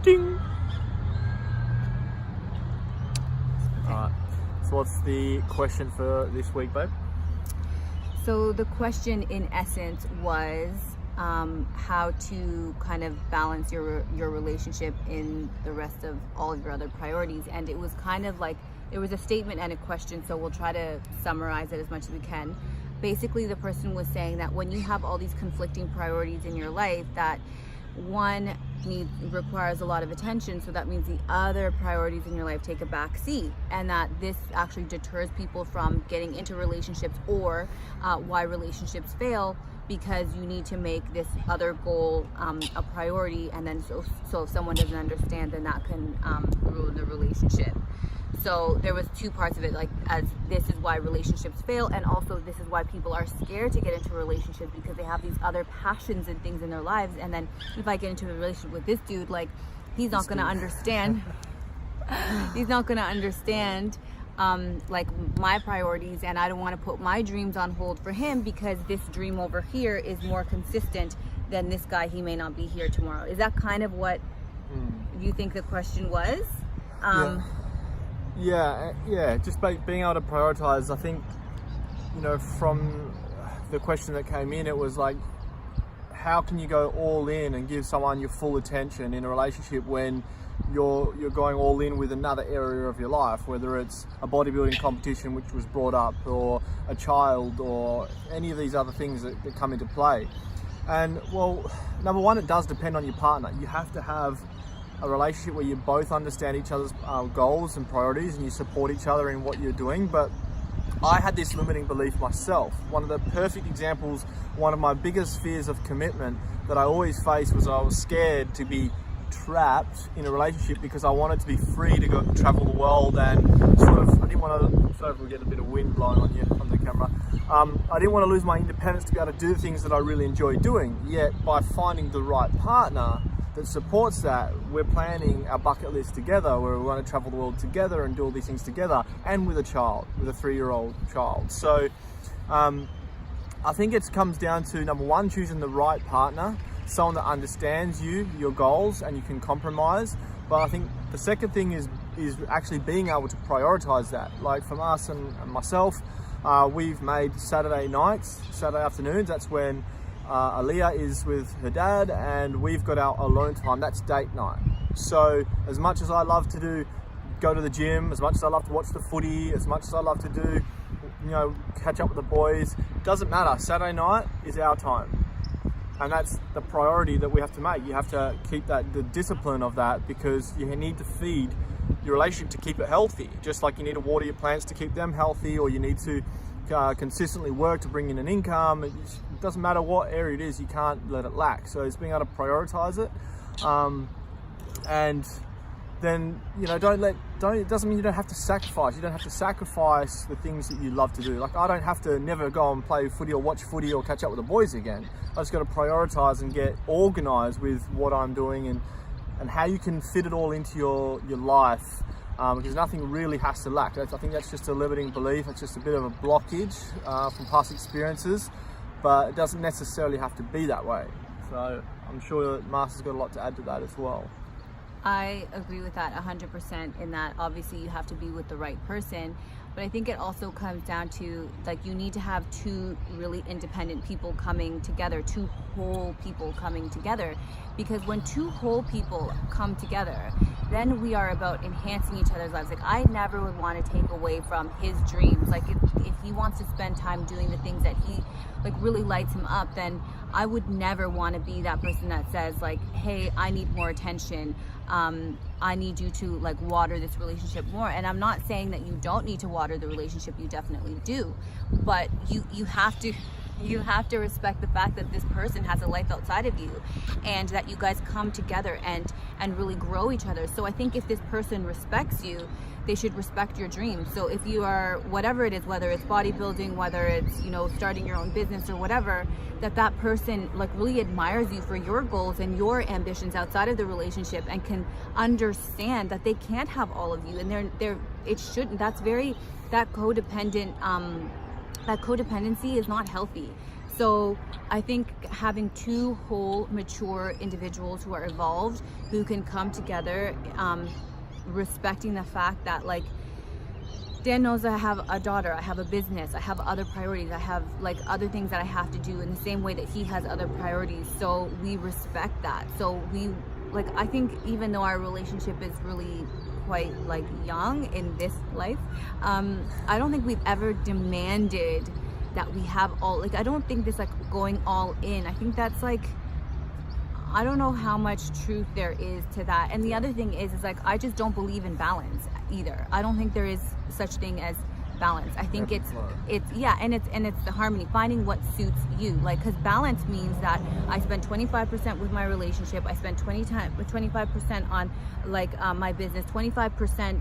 Ding. Alright, so what's the question for this week, babe? So the question in essence was how to kind of balance your relationship in the rest of all of your other priorities. And it was kind of like, it was a statement and a question, so we'll try to summarize it as much as we can. Basically, the person was saying that when you have all these conflicting priorities in your life, that one requires a lot of attention, so that means the other priorities in your life take a back seat, and that this actually deters people from getting into relationships, or why relationships fail, because you need to make this other goal a priority, and then so if someone doesn't understand, then that can ruin the relationship. So there was two parts of it, like, as this is why relationships fail, and also this is why people are scared to get into relationships, because they have these other passions and things in their lives. And then if I get into a relationship with this dude, like, he's not going to understand. He's not going to understand like my priorities, and I don't want to put my dreams on hold for him, because this dream over here is more consistent than this guy. He may not be here tomorrow. Is that kind of what you think the question was? Yeah, just being able to prioritize. I think, from the question that came in, it was like, how can you go all in and give someone your full attention in a relationship when you're going all in with another area of your life, whether it's a bodybuilding competition, which was brought up, or a child, or any of these other things that come into play. And, well, number one, it does depend on your partner. You have to have a relationship where you both understand each other's goals and priorities, and you support each other in what you're doing. But I had this limiting belief myself. One of the perfect examples, one of my biggest fears of commitment that I always faced, was I was scared to be trapped in a relationship, because I wanted to be free to go travel the world, and I didn't want to, sorry if we get a bit of wind blowing on the camera. I didn't want to lose my independence to be able to do the things that I really enjoy doing. Yet by finding the right partner that supports that, we're planning our bucket list together, where we want to travel the world together and do all these things together, and with a child, with a 3-year-old child. So I think it comes down to, number one, choosing the right partner, someone that understands you, your goals, and you can compromise. But I think the second thing is actually being able to prioritize that. Like, from us and myself, we've made Saturday afternoons, that's when Aaliyah is with her dad, and we've got our alone time. That's date night. So as much as I love to go to the gym, as much as I love to watch the footy, as much as I love to do, catch up with the boys, doesn't matter. Saturday night is our time. And that's the priority that we have to make. You have to keep the discipline of that, because you need to feed your relationship to keep it healthy. Just like you need to water your plants to keep them healthy, or you need to consistently work to bring in an income. It doesn't matter what area it is, you can't let it lack. So it's being able to prioritize it, and then it doesn't mean you don't have to sacrifice. You don't have to sacrifice the things that you love to do. Like, I don't have to never go and play footy or watch footy or catch up with the boys again. I just got to prioritize and get organized with what I'm doing, and how you can fit it all into your life. Because nothing really has to lack. I think that's just a limiting belief. It's just a bit of a blockage from past experiences, but it doesn't necessarily have to be that way. So I'm sure that Martha's got a lot to add to that as well. I agree with that 100%, in that obviously you have to be with the right person, but I think it also comes down to, like, you need to have two really independent people coming together, two whole people coming together, because when two whole people come together, then we are about enhancing each other's lives. Like, I never would want to take away from his dreams. Like, if he wants to spend time doing the things that he really lights him up, then I would never want to be that person that says, like, hey, I need more attention. I need you to water this relationship more. And I'm not saying that you don't need to water the relationship, you definitely do, but you have to respect the fact that this person has a life outside of you, and that you guys come together and really grow each other. So I think if this person respects you, they should respect your dreams. So if you are, whatever it is, whether it's bodybuilding, whether it's, starting your own business or whatever, that person really admires you for your goals and your ambitions outside of the relationship, and can understand that they can't have all of you, and it shouldn't. That codependency is not healthy. So I think having two whole, mature individuals who are evolved, who can come together, respecting the fact that, like, Dan knows I have a daughter, I have a business, I have other priorities, I have like other things that I have to do in the same way that he has other priorities. So we respect that. So we, like, I think even though our relationship is really quite like young in this life, I don't think we've ever demanded that we have all, like, I don't think this like going all in, I think that's like, I don't know how much truth there is to that. And the other thing is like, I just don't believe in balance either. I don't think there is such thing as balance. I think it's the harmony, finding what suits you. Like, because balance means that I spend 25% with my relationship, I spend 25% on like my business, 25%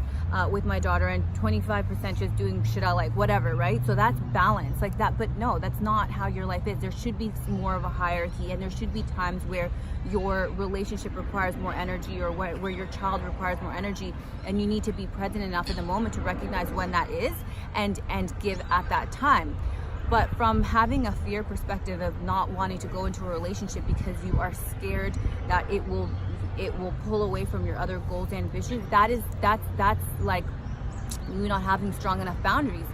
with my daughter, and 25% just doing shit I like, whatever, right? So that's balance, like that. But no, that's not how your life is. There should be more of a hierarchy, and there should be times where your relationship requires more energy, or where your child requires more energy, and you need to be present enough in the moment to recognize when that is, and give at that time. But from having a fear perspective of not wanting to go into a relationship because you are scared that it will pull away from your other goals and ambitions, that's like you not having strong enough boundaries.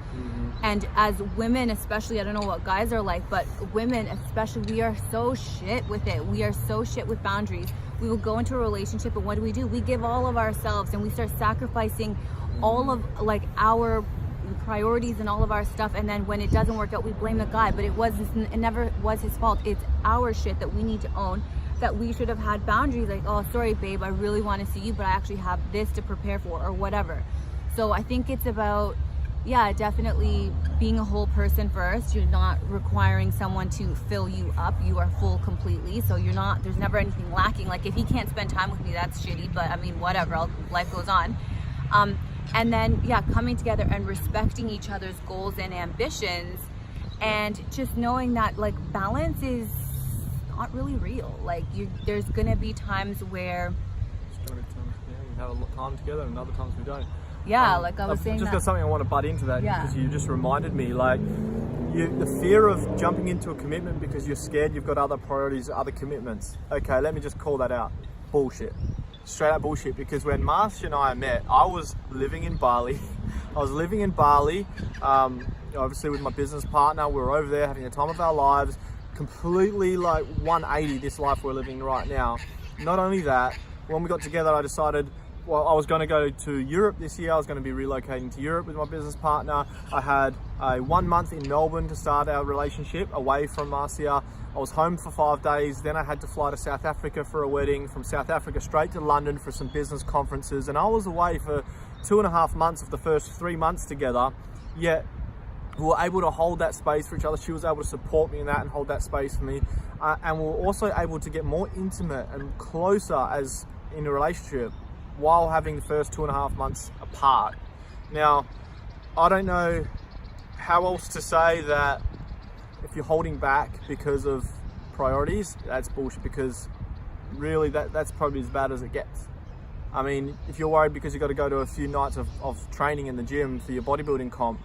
And as women especially, I don't know what guys are like, but women especially, we are so shit with it. We are so shit with boundaries. We will go into a relationship, and what do? We give all of ourselves, and we start sacrificing all of like our priorities and all of our stuff, and then when it doesn't work out, we blame the guy, but it never was his fault. It's our shit that we need to own, that we should have had boundaries, like, oh, sorry babe, I really want to see you, but I actually have this to prepare for, or whatever. So I think it's about, yeah, definitely being a whole person first. You're not requiring someone to fill you up. You are full completely. So there's never anything lacking. Like, if he can't spend time with me, that's shitty, but I mean, whatever, life goes on. And then, yeah, coming together and respecting each other's goals and ambitions, and just knowing that, like, balance is not really real. Like, there's gonna be times where you have a lot of time together, and other times we don't. Yeah, like I was saying, I've just got something I want to butt into that, because you just reminded me, like, the fear of jumping into a commitment because you're scared you've got other priorities, other commitments. Okay, let me just call that out. Bullshit. Straight up bullshit. Because when Marcia and I met, I was living in Bali. Obviously with my business partner. We were over there having the time of our lives. Completely like 180 this life we're living right now. Not only that, when we got together, I decided, well, I was going to go to Europe this year. I was going to be relocating to Europe with my business partner. I had a 1 month in Melbourne to start our relationship away from Marcia. I was home for 5 days. Then I had to fly to South Africa for a wedding. From South Africa straight to London for some business conferences. And I was away for 2.5 months of the first 3 months together. Yet we were able to hold that space for each other. She was able to support me in that and hold that space for me. And we were also able to get more intimate and closer as in a relationship, while having the first 2.5 months apart. Now, I don't know how else to say that if you're holding back because of priorities, that's bullshit, because really that's probably as bad as it gets. I mean, if you're worried because you've got to go to a few nights of training in the gym for your bodybuilding comp,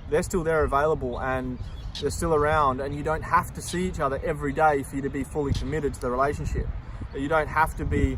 they're still there available and they're still around, and you don't have to see each other every day for you to be fully committed to the relationship. You don't have to be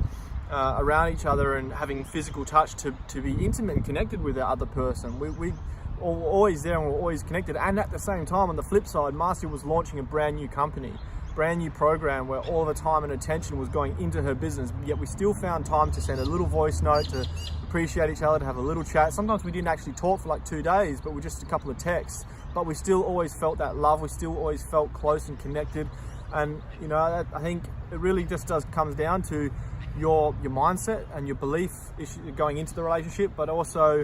around each other and having physical touch to be intimate and connected with the other person. We were always there and we're always connected. And at the same time, on the flip side, Marcia was launching a brand new company, brand new program where all the time and attention was going into her business, yet we still found time to send a little voice note, to appreciate each other, to have a little chat. Sometimes we didn't actually talk for like 2 days, but with just a couple of texts, but we still always felt that love. We still always felt close and connected. And you know, I think it really just comes down to your mindset and your belief going into the relationship, but also,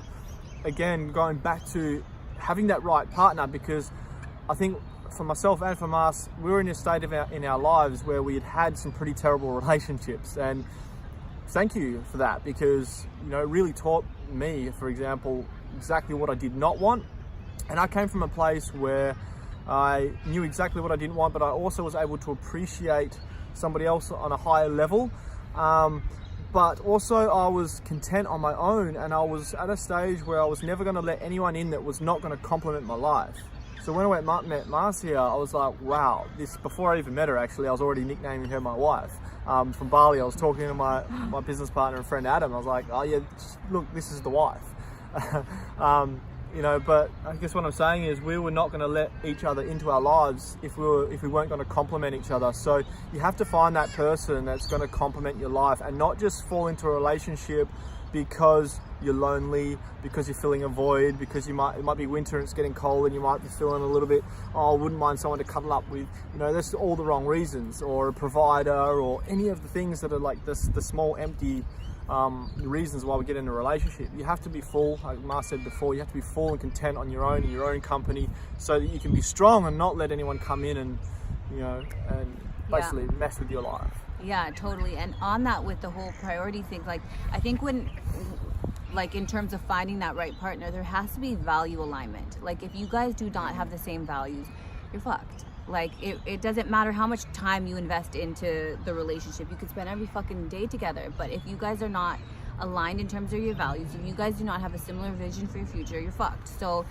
again, going back to having that right partner, because I think for myself and for us, we were in a state in our lives where we had some pretty terrible relationships, and thank you for that, because you know, it really taught me, for example, exactly what I did not want. And I came from a place where I knew exactly what I didn't want, but I also was able to appreciate somebody else on a higher level. But also I was content on my own, and I was at a stage where I was never going to let anyone in that was not going to complement my life. So when I met Marcia, I was like, wow, this, before I even met her actually, I was already nicknaming her my wife. From Bali, I was talking to my business partner and friend Adam. I was like, oh yeah, look, this is the wife. You know, but I guess what I'm saying is we were not going to let each other into our lives if we weren't going to complement each other. So you have to find that person that's going to complement your life, and not just fall into a relationship because you're lonely, because you're feeling a void, because it might be winter and it's getting cold and you might be feeling a little bit, oh, I wouldn't mind someone to cuddle up with. You know, that's all the wrong reasons, or a provider, or any of the things that are like the small empty reasons why we get in a relationship. You have to be full, like Mar said before, you have to be full and content on your own, in your own company, so that you can be strong and not let anyone come in and, you know, and basically mess with your life. Yeah, totally. And on that, with the whole priority thing, like, I think when, like, in terms of finding that right partner, there has to be value alignment. Like, if you guys do not have the same values, you're fucked. Like, it doesn't matter how much time you invest into the relationship. You could spend every fucking day together, but if you guys are not aligned in terms of your values, if you guys do not have a similar vision for your future, you're fucked. So,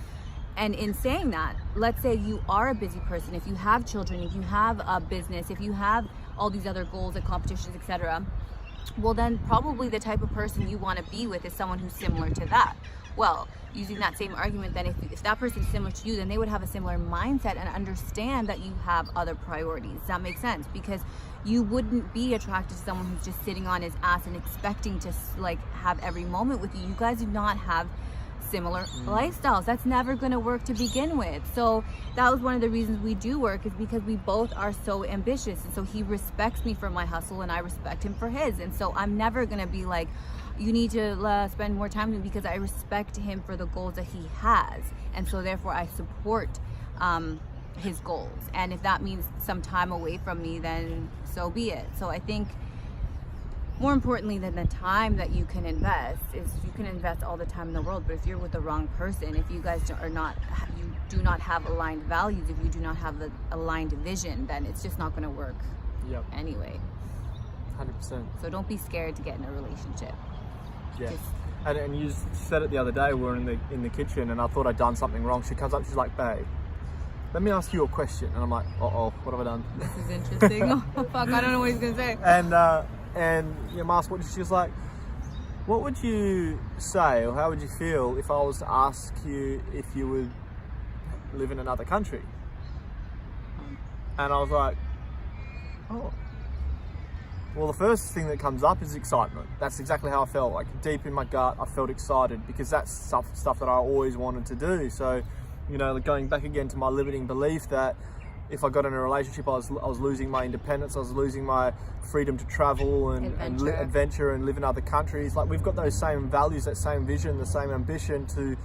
and in saying that, let's say you are a busy person, if you have children, if you have a business, if you have all these other goals and competitions, etc., well, then probably the type of person you want to be with is someone who's similar to that. Well, using that same argument, then if that person is similar to you, then they would have a similar mindset and understand that you have other priorities. Does that make sense? Because you wouldn't be attracted to someone who's just sitting on his ass and expecting to, like, have every moment with you. You guys do not have similar lifestyles. That's never going to work to begin with. So that was one of the reasons we do work, is because we both are so ambitious, and so he respects me for my hustle and I respect him for his. And so I'm never going to be like, you need to spend more time with me, because I respect him for the goals that he has, and so therefore I support his goals. And if that means some time away from me, then so be it. So I think more importantly than the time that you can invest is, you can invest all the time in the world, but if you're with the wrong person, if you guys you do not have aligned values, if you do not have the aligned vision, then it's just not going to work. Yep. Anyway. 100%. So don't be scared to get in a relationship. Yeah. And you said it the other day, we were in the kitchen and I thought I'd done something wrong. She comes up, she's like, babe, let me ask you a question. And I'm like, uh-oh, what have I done? This is interesting. Oh, fuck, I don't know what he's going to say. And you know, asked what she was like, what would you say, or how would you feel if I was to ask you if you would live in another country? And I was like, oh. Well, the first thing that comes up is excitement. That's exactly how I felt. Like, deep in my gut, I felt excited, because that's stuff that I always wanted to do. So, you know, going back again to my limiting belief that if I got in a relationship, I was losing my independence, I was losing my freedom to travel and adventure and live in other countries. Like, we've got those same values, that same vision, the same ambition to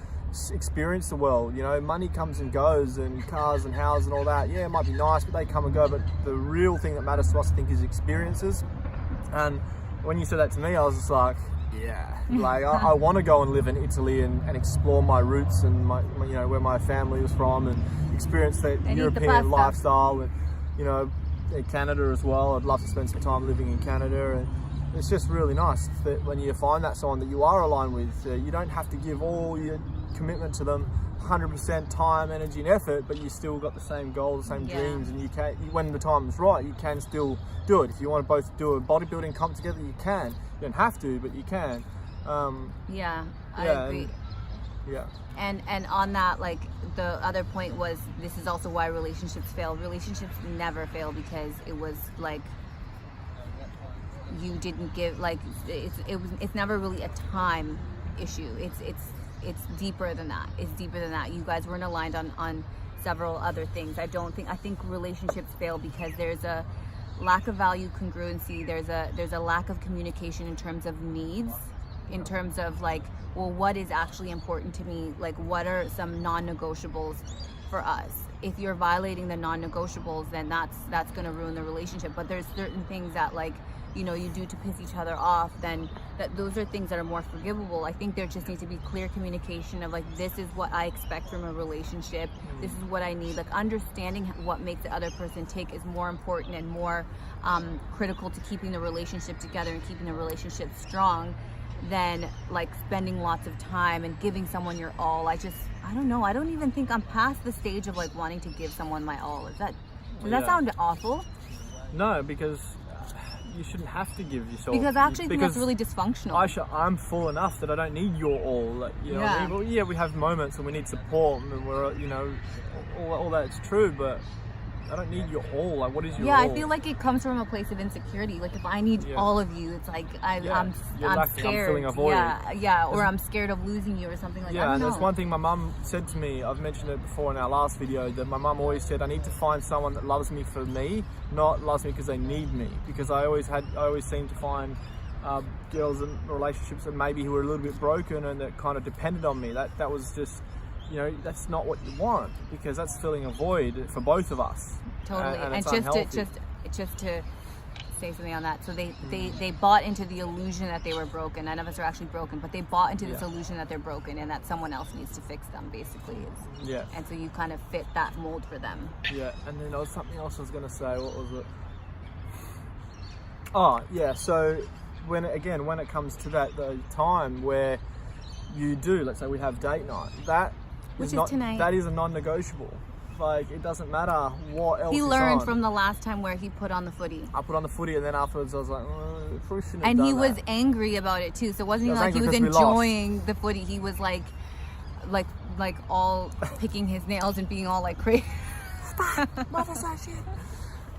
experience the world. You know, money comes and goes, and cars and houses and all that. Yeah, it might be nice, but they come and go. But the real thing that matters to us, I think, is experiences. And when you said that to me, I was just like, yeah, like I want to go and live in Italy and explore my roots and my, you know, where my family was from, and experience that European lifestyle, and, you know, Canada as well. I'd love to spend some time living in Canada, and it's just really nice that when you find that someone that you are aligned with, you don't have to give all your commitment to them 100% time, energy and effort, but you still got the same goals, the same dreams, and you can, when the time is right, you can still do it. If you want to both do a bodybuilding comp together, you can. You don't have to, but you can. I agree. And on that, like, the other point was, this is also why relationships fail. Relationships never fail because it was like, you didn't give, like, it's never really a time issue. It's deeper than that. It's deeper than that. You guys weren't aligned on several other things. I think relationships fail because there's a lack of value congruency. There's a lack of communication in terms of needs, in terms of, like, well, what is actually important to me? Like, what are some non-negotiables for us? If you're violating the non-negotiables, then that's going to ruin the relationship. But there's certain things that, like, you know, you do to piss each other off, then those are things that are more forgivable. I think there just needs to be clear communication of, like, this is what I expect from a relationship. This is what I need. Like, understanding what makes the other person tick is more important and more critical to keeping the relationship together and keeping the relationship strong. than like spending lots of time and giving someone your all. I don't know. I don't even think I'm past the stage of like wanting to give someone my all. Does that sound awful? No, because you shouldn't have to give yourself. Because I actually think that's really dysfunctional. I'm full enough that I don't need your all. Like, you know what I mean? Well, yeah, we have moments and we need support, and we're, you know, all that's true, but I don't need your all. Like, what is your all? I feel like it comes from a place of insecurity. Like, if I need all of you, it's like I'm scared. I'm feeling a void. Or I'm scared of losing you or something like that. Yeah, and that's one thing my mum said to me. I've mentioned it before in our last video, that my mum always said, I need to find someone that loves me for me, not loves me because they need me. Because I always seemed to find girls in relationships that maybe who were a little bit broken and that kind of depended on me. That was just, you know, that's not what you want, because that's filling a void for both of us. Totally. And just to say something on that. So they bought into the illusion that they were broken. None of us are actually broken, but they bought into this illusion that they're broken and that someone else needs to fix them, basically. And so you kind of fit that mold for them. Yeah. And then there was something else I was going to say. What was it? Oh, yeah. So when it comes to the time where you do, let's say we have date night, which is tonight. That is a non-negotiable. Like, it doesn't matter what else. He learned from the last time where he put on the footy. I put on the footy, and then afterwards I was like, probably shouldn't have and done he was that. angry about it too. So it wasn't even like he was enjoying the footy. He was like all picking his nails and being all like crazy. Stop,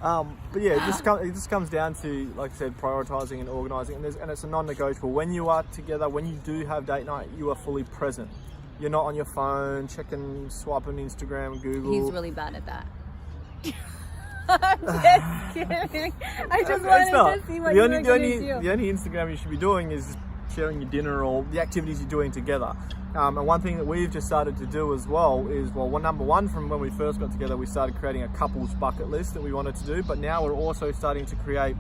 but yeah, it just comes down to, like I said, prioritizing and organizing, and it's a non-negotiable. When you are together, when you do have date night, you are fully present. You're not on your phone swiping Instagram, Google. He's really bad at that. I'm just kidding. I just wanted to see what you were going to do. The only Instagram you should be doing is sharing your dinner or the activities you're doing together. And one thing that we've just started to do as well is, number one, from when we first got together, we started creating a couples bucket list that we wanted to do. But now we're also starting to create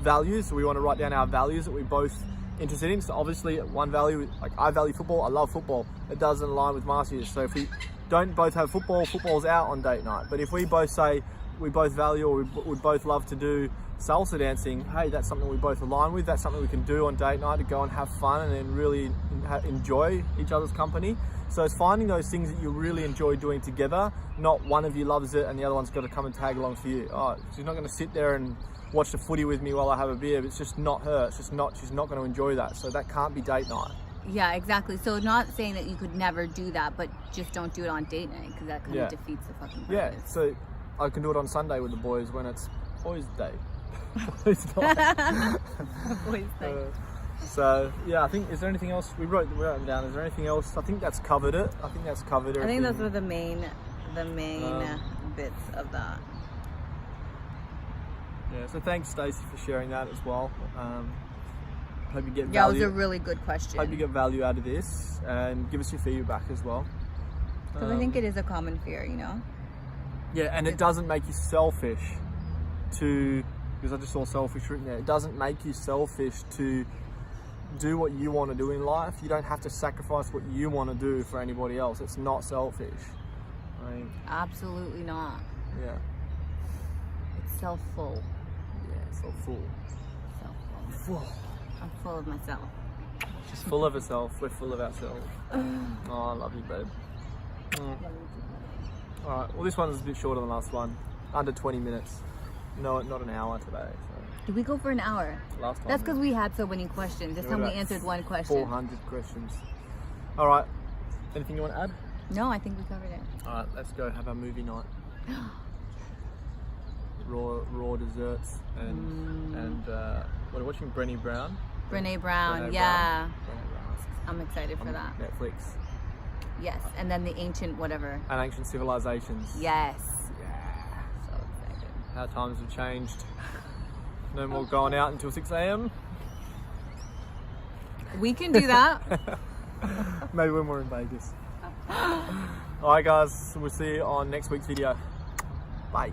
values. So we want to write down our values that we both interested in. So obviously one value, like I value football, I love football. It doesn't align with Marcy's. So if we don't both have football's out on date night. But if we both say we both value, or we would both love to do salsa dancing, hey, that's something we both align with. That's something we can do on date night to go and have fun and then really enjoy each other's company. So it's finding those things that you really enjoy doing together, not one of you loves it and the other one's got to come and tag along for you. Oh, she's not going to sit there and watch the footy with me while I have a beer. It's just not her. She's not going to enjoy that. So that can't be date night. Yeah, exactly. So not saying that you could never do that, but just don't do it on date night, because that kind of defeats the fucking purpose. Yeah, so I can do it on Sunday with the boys when it's boys' day. Boys' night. Boys' day. So yeah, I think, is there anything else? We wrote them down. Is there anything else? I think that's covered it. I think that's covered it. I think those were the main bits of that. Yeah, so thanks Stacey for sharing that as well. Hope you get value. Yeah, it was a really good question. Hope you get value out of this, and give us your feedback as well. Because I think it is a common fear, you know? Yeah, and it doesn't make you selfish because I just saw selfish written there. It doesn't make you selfish to do what you want to do in life. You don't have to sacrifice what you want to do for anybody else. It's not selfish. I mean, absolutely not. Yeah. It's self-full. Yeah, self-full. Self-full. I'm full of myself. She's full of herself. We're full of ourselves. Oh, I love you, babe. Alright, well this one's a bit shorter than the last one. Under 20 minutes. No, not an hour today. So. Did we go for an hour? Last time. That's because we had so many questions. This time we answered one question. 400 questions. Alright, anything you want to add? No, I think we covered it. Alright, let's go have our movie night. raw desserts and what are we watching? Brené Brown. Brené Brown, yeah. I'm excited for that. Netflix. Yes, and then the ancient whatever. And ancient civilizations. Yes. Yeah. So excited. How times have changed. No more going out until 6 a.m. We can do that. Maybe when we're in Vegas. Alright guys, we'll see you on next week's video. Bye.